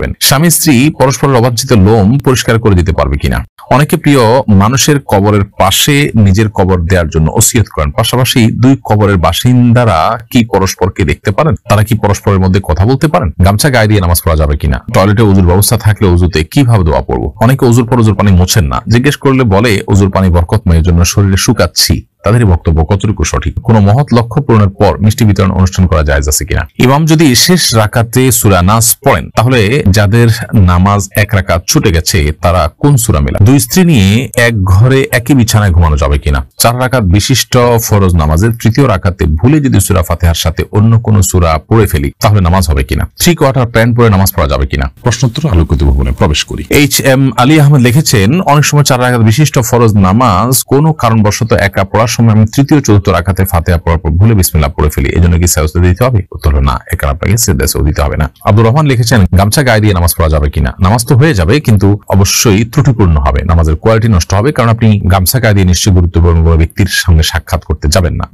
স্বামী স্ত্রী পরস্পরের অবাঞ্ছিত লোম পরিষ্কার করে দিতে পারবে কিনা। অনেকে প্রিয় মানুষের কবরের পাশে নিজের কবর দেওয়ার জন্য ওসিয়ত করেন, পাশাপাশি দুই কবরের বাসিন্দারা কি পরস্পরকে দেখতে পারেন, তারা কি পরস্পরের মধ্যে কথা বলতে পারেন, গামছা গায়ে দিয়ে নামাজ পড়া যাবে কিনা, টয়লেটে ওযুর ব্যবস্থা থাকলে ওযুতে কিভাবে দোয়া পড়বো। অনেকে ওযুর পর ওযুর পানি মোছেন না, জিজ্ঞেস করলে বলে ওযুর পানি বরকতময়, জন্য শরীরে শুকাচ্ছি। তাদের বক্তব্য কতটুকু সঠিক? কোন মহৎ লক্ষ্য পূরণের পর মিষ্টি বিতরণ অনুষ্ঠান করা জায়েজ আছে কিনা। ইমাম যদি শেষ রাকাতে সূরা নাস পড়েন, তাহলে যাদের নামাজ এক রাকাত ছুটে গেছে তারা কোন সূরা মেলা। দুই স্ত্রী নিয়ে এক ঘরে একই বিছানায় ঘুমানো যাবে কিনা। 4 রাকাত বিশিষ্ট ফরজ নামাজের তৃতীয় রাকাতে ভুলে যদি সূরা ফাতিহার সাথে অন্য কোন সূরা পড়ে ফেলি, তাহলে নামাজ হবে কিনা। 3 কোয়ার্টার প্যান্ট পরে নামাজ পড়া যাবে কিনা। প্রশ্নোত্তর আলোকিত ভবনে প্রবেশ করি। HM আলী আহমেদ লিখেছেন, অনেক সময় 4 রাকাত বিশিষ্ট ফরজ নামাজ কোনো কারণবশত একা পড়ার সময় আমি তৃতীয় চতুর্থ রাকাতে ফাতিহা পড়ার পর ভুলে বিসমিল্লাহ পড়ে ফেলি, এজন্য কি সাজদা দিতে হবে? উত্তর হলো না, একা আপনাকে সাজদা দিতে হবে না। আব্দুর রহমান লিখেছেন, গামছা গায়ে দিয়ে নামাজ পড়া যাবে কিনা। নামাজ তো হয়ে যাবে, কিন্তু অবশ্যই ত্রুটিপূর্ণ হবে, নামাজের কোয়ালিটি নষ্ট হবে, কারণ আপনি গামছা গায়ে দিয়ে নিশ্চয়ই গুরুত্বপূর্ণ কোনো ব্যক্তির সামনে সাক্ষাৎ করতে যাবেন না।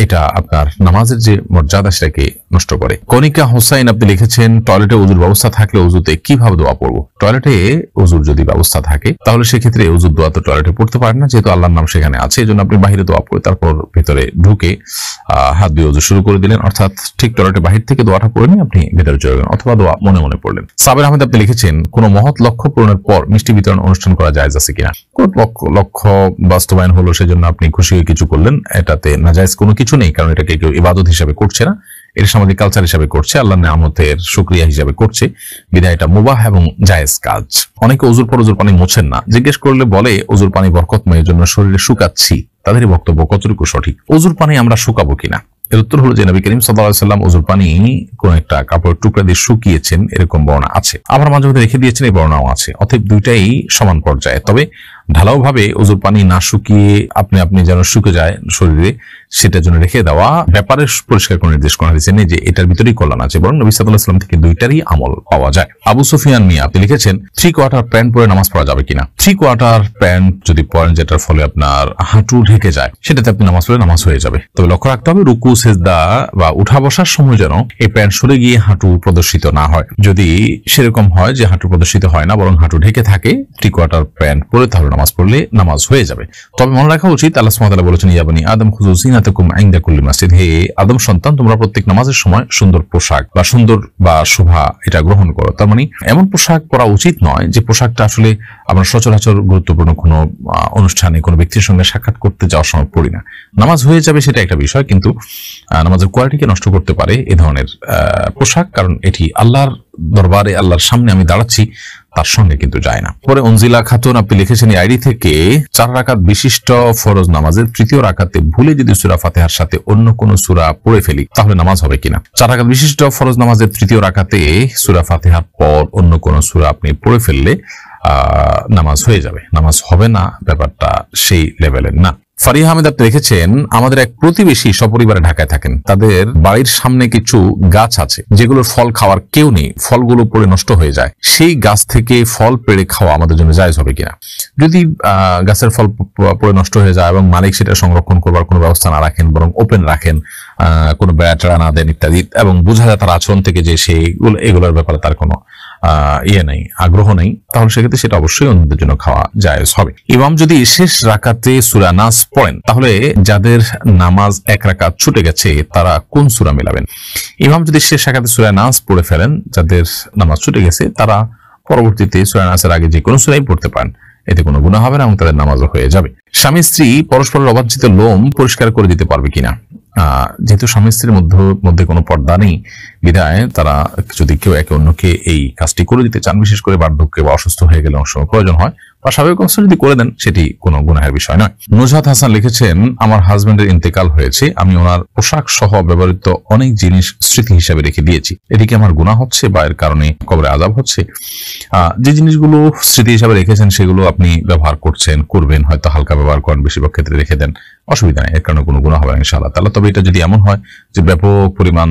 এটা আপনার নামাজের যে মর্যাদা সেটাকে নষ্ট করে। কনিকা হোসাইন আপনি লিখেছেন, টয়লেটে ওযুর ব্যবস্থা থাকলে ওযুতে কিভাবে দোয়া পড়বো। টয়লেটে ওযুর যদি ব্যবস্থা থাকে তাহলে সেক্ষেত্রে ওযুর দোয়া তো টয়লেটে পড়তে পারেন না, যেহেতু আল্লাহর নাম সেখানে আছে, এজন্য আপনি বাহিরে দোয়া পড়ে তারপর ভিতরে ঢুকে হাত দিয়ে ওযু শুরু করে দিলেন, অর্থাৎ ঠিক টয়লেটের বাহির থেকে দোয়াটা পড়ে নিয়ে আপনি ভিতরে চলে গেলেন, অথবা দোয়া মনে মনে পড়লেন। সাবের আহমেদ আপনি লিখেছেন, কোন মহৎ লক্ষ্য পূরণের পর মিষ্টি বিতরণ অনুষ্ঠান করা জায়েজ আছে কিনা। কোন লক্ষ্য বাস্তবায়ন হলো সেজন্য আপনি খুশি হয়ে কিছু করলেন, এটাতে নাজায়েজ কোনো কিছু নেই, কারণ এটাকে কেউ ইবাদত হিসাবে করছে না, এর সামাজিক কালচার হিসাবে করছে, আল্লাহর নিয়ামতের শুকরিয়া হিসাবে করছে, বিধায় এটা মুবাহ এবং জায়েজ কাজ। অনেকে ওযুর পর ওযুর পানি মোছেন না, জিজ্ঞেস করলে বলে ওযুর পানি বরকতময়, জন্য শরীরে শুকাচ্ছি। তাদের বক্তব্য কতটুকু সঠিক? ওযুর পানি আমরা শুকাবো কিনা। এর উত্তর হলো যে নবী করিম সাল্লাল্লাহু আলাইহি ওয়াসাল্লাম ওযুর পানি কোন একটা কাপড়ের টুকরা দিয়ে শুকিয়েছেন, এরকম বর্ণনা আছে, আবার মাঝে মধ্যে রেখে দিয়েছেন, এই বর্ণনাও আছে। অতএব দুইটাই সমান পর্যায়ে, তবে ঢালাও ভাবে ওযুর পানি না শুকিয়ে আপনি যেন শুকে যায় শরীরে, সেটার জন্য রেখে দেওয়া ব্যাপারে পরিষ্কার করে নির্দেশ করা হয়েছে যে এটার ভিতরেই কল্যাণ আছে, বরং নবী সাল্লাল্লাহু আলাইহি ওয়াসাল্লাম থেকে দুইটারই আমল পাওয়া যায়। আবু সুফিয়ান মিয়া আপনি লিখেছেন, 3 কোয়ার্টার প্যান্ট পরে নামাজ পড়া যাবে কিনা। 3 কোয়ার্টার প্যান্ট যদি পরেন যেটার ফলে আপনার হাঁটু ঢেকে যায়, সেটাতে আপনি নামাজ পড়লে নামাজ হয়ে যাবে, তবে লক্ষ্য রাখতে হবে রুকু সেজদা বা উঠা বসার সময় যেন এই প্যান্ট সরে গিয়ে হাঁটু প্রদর্শিত না হয়। যদি সেরকম হয় যে হাঁটু প্রদর্শিত হয় না, বরং হাঁটু ঢেকে থাকে, 3 কোয়ার্টার প্যান্ট পরে তাহলে নামাজ পড়লে নামাজ হয়ে যাবে। তবে মনে রাখা উচিত, আল্লাহ সুবহানাহু ওয়া তাআলা বলেছেন, ইয়া বানি আদম খুযু যিনাতাকুম ইনদা কুল্লি মাসজিদ, হে আদম সন্তান তোমরা প্রত্যেক নামাজের সময় সুন্দর পোশাক বা সুন্দর বা শোভা এটা গ্রহণ করো। তার মানে এমন পোশাক পরা উচিত নয় যে পোশাকটা আসলে আমরা সচরাচর গুরুত্বপূর্ণ কোনো অনুষ্ঠানে কোনো ব্যক্তির সঙ্গে সাক্ষাৎ করতে যাওয়ার সময় পড়ি না। নামাজ হয়ে যাবে সেটা একটা বিষয়, কিন্তু নামাজের কোয়ালিটিকে নষ্ট করতে পারে এ ধরনের পোশাক, কারণ এটি আল্লাহর দরবারে, আল্লাহর সামনে আমি দাঁড়াচ্ছি, তার সঙ্গে কিন্তু যায় না। পরে অনজিলা খাতুন আপনি লিখেছেন, আইডি থেকে 4 রাকাত বিশিষ্ট ফরজ নামাজের তৃতীয় রাকাতে ভুলে যদি সূরা ফাতিহার সাথে অন্য কোন সূরা পড়ে ফেলি, তাহলে নামাজ হবে কিনা। 4 রাকাত বিশিষ্ট ফরজ নামাজের তৃতীয় রাকাতে সূরা ফাতিহার পর অন্য কোন সূরা আপনি পড়ে ফেললে নামাজ হয়ে যাবে, নামাজ হবে না, ব্যাপারটা সেই লেভেলের না। ফারিহা আহমেদ আপনি লিখেছেন, আমাদের এক প্রতিবেশী সপরিবারে ঢাকায় থাকেন, তাদের বাড়ির সামনে কিছু গাছ আছে যেগুলোর ফল খাওয়ার কেউ নেই, ফলগুলো পড়ে নষ্ট হয়ে যায়, সেই গাছ থেকে ফল পেড়ে খাওয়া আমাদের জন্য জায়েজ হবে কিনা। যদি গাছের ফল পড়ে নষ্ট হয়ে যায় এবং মালিক সেটা সংরক্ষণ করবার কোনো ব্যবস্থা না রাখেন, বরং ওপেন রাখেন, কোনো বেড়া টেড়া না দেন ইত্যাদি, এবং বোঝা যায় তার আচরণ থেকে যে সে এগুলোর ব্যাপারে তার কোনো নেই, আগ্রহ নেই, তাহলে সেক্ষেত্রে সেটা অবশ্যই অন্যদের জন্য খাওয়া জায়েজ হবে। ইমাম যদি শেষ রাকাতে সূরা নাস পড়েন, তাহলে যাদের নামাজ এক রাকাত ছুটে গেছে তারা কোন সূরা মেলাবেন। ইমাম যদি শেষ রাকাতে সূরা নাস পড়ে ফেলেন, যাদের নামাজ ছুটে গেছে তারা পরবর্তীতে সূরা নাসের আগে যে কোনো সূরাই পড়তে পারেন, এতে কোনো গুনাহ হবে না এবং তাদের নামাজও হয়ে যাবে। স্বামী স্ত্রী পরস্পরের অবাঞ্ছিত লোম পরিষ্কার করে দিতে পারবে কিনা। যেহেতু স্বামী স্ত্রীর মধ্যে কোনো পর্দা নেই, বিধায় তারা যদি কেউ একে অন্যকে এই কাজটি করে দিতে চান, বিশেষ করে বার্ধক্যে বা অসুস্থ হয়ে গেলে অনেক সময় প্রয়োজন হয়, বা স্বাভাবিক অবস্থায় যদি করে দেন সেটি কোনো গুনাহের বিষয় নয়। নুজহাত হাসান লিখেছেন, আমার হাজবেন্ডের ইন্তেকাল হয়েছে, আমি ওনার পোশাক সহ ব্যবহৃত অনেক জিনিস স্মৃতি হিসাবে রেখে দিয়েছি, এদিকে আমার গুনাহ হচ্ছে বা এর কারণে কবরে আযাব হচ্ছে। যে জিনিসগুলো স্মৃতি হিসাবে রেখেছেন সেগুলো আপনি ব্যবহার করবেন, হয়তো হালকা ব্যবহার করেন, বেশিরভাগ ক্ষেত্রে রেখে দেন, অসুবিধা নেই, এর কারণে কোনো গুনাহ হবে না ইনশাআল্লাহ তাআলা। তবে এটা যদি এমন হয় যে ব্যাপক পরিমাণ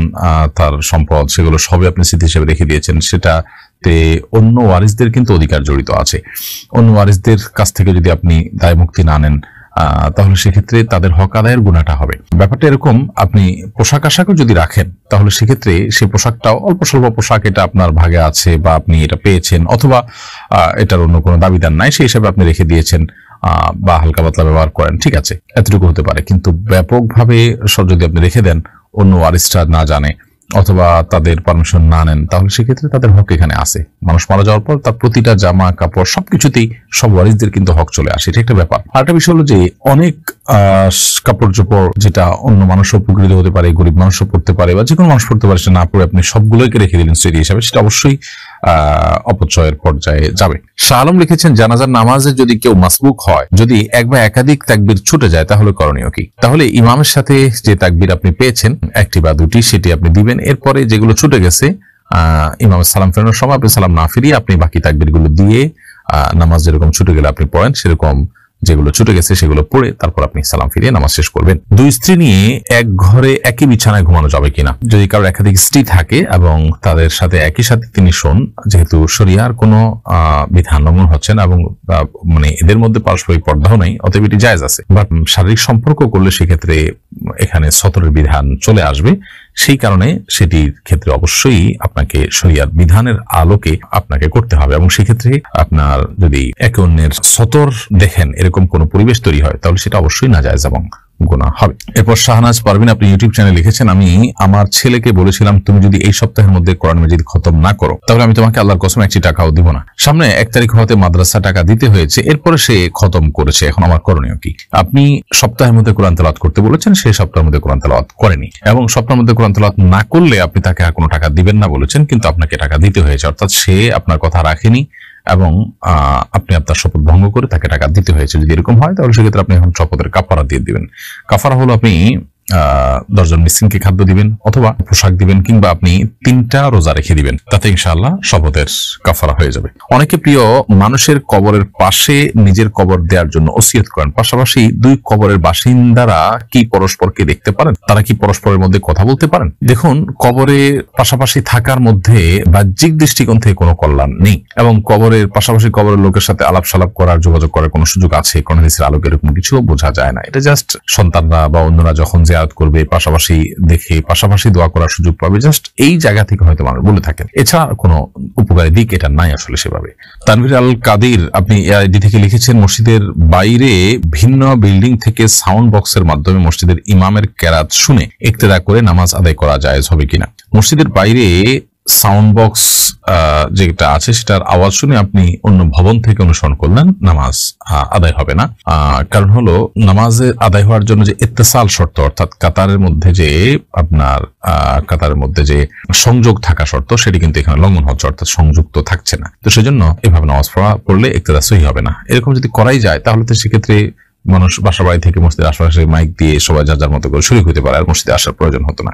তার সম্পদ সেগুলো সবই আপনি স্মৃতি হিসেবে রেখে দিয়েছেন, সেটাতে অন্য ওয়ারিসদের কিন্তু অধিকার জড়িত আছে। অন্য ওয়ারিসদের কাছ থেকে যদি আপনি দায় মুক্তি না নেন, তাহলে সেক্ষেত্রে তাদের হক আদায়ের গুণাটা হবে। ব্যাপারটা এরকম, আপনি পোশাক আশাকও যদি রাখেন তাহলে সেক্ষেত্রে সেই পোশাকটাও অল্প স্বল্প পোশাক, এটা আপনার ভাগে আছে বা আপনি এটা পেয়েছেন, অথবা এটার অন্য কোনো দাবিদার নাই, সেই হিসাবে আপনি রেখে দিয়েছেন বা হালকা পাতলা ব্যবহার করেন, ঠিক আছে, এতটুকু হতে পারে। কিন্তু ব্যাপকভাবে যদি আপনি রেখে দেন, অন্য ওয়ারিসরা না জানে অথবা তাদের পারমিশন না নেন, তাহলে সেক্ষেত্রে তাদের হক এখানে আসে। মানুষ মারা যাওয়ার পর তার প্রতিটা জামা কাপড় সবকিছুতেই সব ওয়ারিসদের কিন্তু হক চলে আসে, এটা একটা ব্যাপার। আরেকটা বিষয় হলো যে অনেক কাপড় চোপড় যেটা অন্য মানুষও উপকৃত হতে পারে, গরিব মানুষও পড়তে পারে বা যে কোনো মানুষ পড়তে পারে, সেটা না পড়ে আপনি সবগুলোকে রেখে দিলেন স্মৃতি হিসাবে, সেটা অবশ্যই অপচয়ের পর্যায়ে যাবে। শাহ আলম লিখেছেন, জানাজার নামাজে যদি কেউ মাসবুক হয়, যদি এক বা একাধিক তাকবীর ছুটে যায় তাহলে করণীয় কি? তাহলে ইমামের সাথে যে তাকবীর আপনি পেয়েছেন একটি বা দুটি, সেটি আপনি দিবেন। এরপরে যেগুলো ছুটে গেছে ইমামের সালাম ফেরানোর সময় আপনি সালাম না ফিরিয়ে আপনি বাকি তাকবীর গুলো দিয়ে নামাজ যেরকম ছুটে গেলে আপনি পড়েন, সেরকম যেগুলো ছুটে গেছে সেগুলো পড়ে তারপর আপনি সালাম ফিরিয়ে নামাজ শেষ করবেন। দুই স্ত্রী নিয়ে এক ঘরে একই বিছানায় ঘুমানো যাবে কিনা? যদি কারোর একাধিক স্ত্রী থাকে এবং তাদের সাথে একই সাথে তিনি শোন, যেহেতু শরিয়ার কোনো বিধান লঙ্ঘন হচ্ছে না এবং মানে এদের মধ্যে পারস্পরিক পর্দাও নেই, অতএব এটি জায়েজ আছে। বাট শারীরিক সম্পর্ক করলে সেক্ষেত্রে এখানে সতরের বিধান চলে আসবে, সেই কারণে সেটির ক্ষেত্রে অবশ্যই আপনাকে শরিয়ার বিধানের আলোকে আপনাকে করতে হবে। এবং সেক্ষেত্রে আপনার যদি একে অন্যের সতর দেখেন এরকম কোন পরিবেশ তৈরি হয়, তাহলে সেটা অবশ্যই নাজায়েজ এবং গুনাহ হবে। এরপর শাহনাজ পারভিন আপনি ইউটিউব চ্যানেলে লিখেছেন, আমি আমার ছেলেকে বলেছিলাম তুমি যদি এই সপ্তাহের মধ্যে কোরআন মাজিদ খতম না করো তাহলে আমি তোমাকে আল্লাহর কসম 1 টাকাও দিব না। সামনে 1 তারিখ হতে মাদ্রাসা টাকা দিতে হয়েছে, এরপরে সে খতম করেছে, এখন আমার করণীয় কি? আপনি সপ্তাহের মধ্যে কোরআন তেলাওয়াত করতে বলেছেন, সে সপ্তাহের মধ্যে কোরআন তেলাওয়াত করেনি, এবং সপ্তাহের মধ্যে কোরআন তেলাওয়াত না করলে আপনি তাকে আর কোনো টাকা দিবেন না বলেছেন, কিন্তু আপনাকে টাকা দিতে হয়েছে, অর্থাৎ সে আপনার কথা রাখেনি এবং আপনি আপনার শপথ ভঙ্গ করে তাকে টাকা দিতে হয়েছে। যদি এরকম হয় তাহলে সেক্ষেত্রে আপনি এখন শপথের কাফারা দিয়ে দিবেন। কাফারা হলো আপনি 10 জন মিসকিনকে খাদ্য দিবেন অথবা পোশাক দিবেন, কিংবা আপনি 3টা রোজা রেখে দিবেন, তাতে ইনশাআল্লাহ শপথের কাফারা হয়ে যাবে। অনেকে প্রিয় মানুষের কবরের পাশে নিজের কবর দেওয়ার জন্য ওসিয়ত করেন, পাশাপাশি দুই কবরের বাসিন্দারা কি পরস্পরকে দেখতে পারেন? তারা কি পরস্পরের মধ্যে কথা বলতে পারেন? দেখুন, কবরে পাশাপাশি থাকার মধ্যে বাহ্যিক দৃষ্টিকোণ থেকে কোনো কল্যাণ নেই, এবং কবরের পাশাপাশি কবরের লোকের সাথে আলাপ সালাপ করার, যোগাযোগ করার কোনো সুযোগ আছে কোন হাদিসের আলোকে এরকম কিছু বোঝা যায় না। এটা জাস্ট সন্তানরা বা অন্যরা যখন জিয়ারত করবে পাশাপাশি দেখে পাশাপাশি দোয়া করার সুযোগ পাবে, জাস্ট এই জায়গা থেকে হয়তো মানুষ বলে থাকেন, এছাড়া কোনো উপকারী দিক এটা নাই আসলে সেভাবে। তানভীর আল কাদির আপনি এআইডি থেকে লিখেছেন, মসজিদের বাইরে ভিন্ন বিল্ডিং থেকে সাউন্ড বক্সের মাধ্যমে মসজিদের ইমামের কেরাত শুনে ইক্তেদা করে নামাজ আদায় করা জায়েজ হবে কিনা? মসজিদের বাইরে সাউন্ড বক্স যেটা আছে সেটার আওয়াজ শুনে আপনি অন্য ভবন থেকে অনুসরণ করলেন, নামাজ আদায় হবে না। কারণ হলো নামাজের আদায় হওয়ার জন্য যে ইত্তেসাল শর্ত, অর্থাৎ কাতারের মধ্যে যে আপনার কাতারের মধ্যে যে সংযোগ থাকা শর্ত, সেটি কিন্তু এখানে লঙ্ঘন হচ্ছে, অর্থাৎ সংযুক্ত থাকছে না। তো সেজন্য এভাবে নামাজ পড়লে ইক্তেদা সহি হবে না। এরকম যদি করাই যায় তাহলে তো সেক্ষেত্রে মানুষ বাসা বাড়ি থেকে মসজিদের আশেপাশে মাইক দিয়ে সবাই যার যার মতো করে শরীক হতে পারে, আর মসজিদে আসার প্রয়োজন হতো না।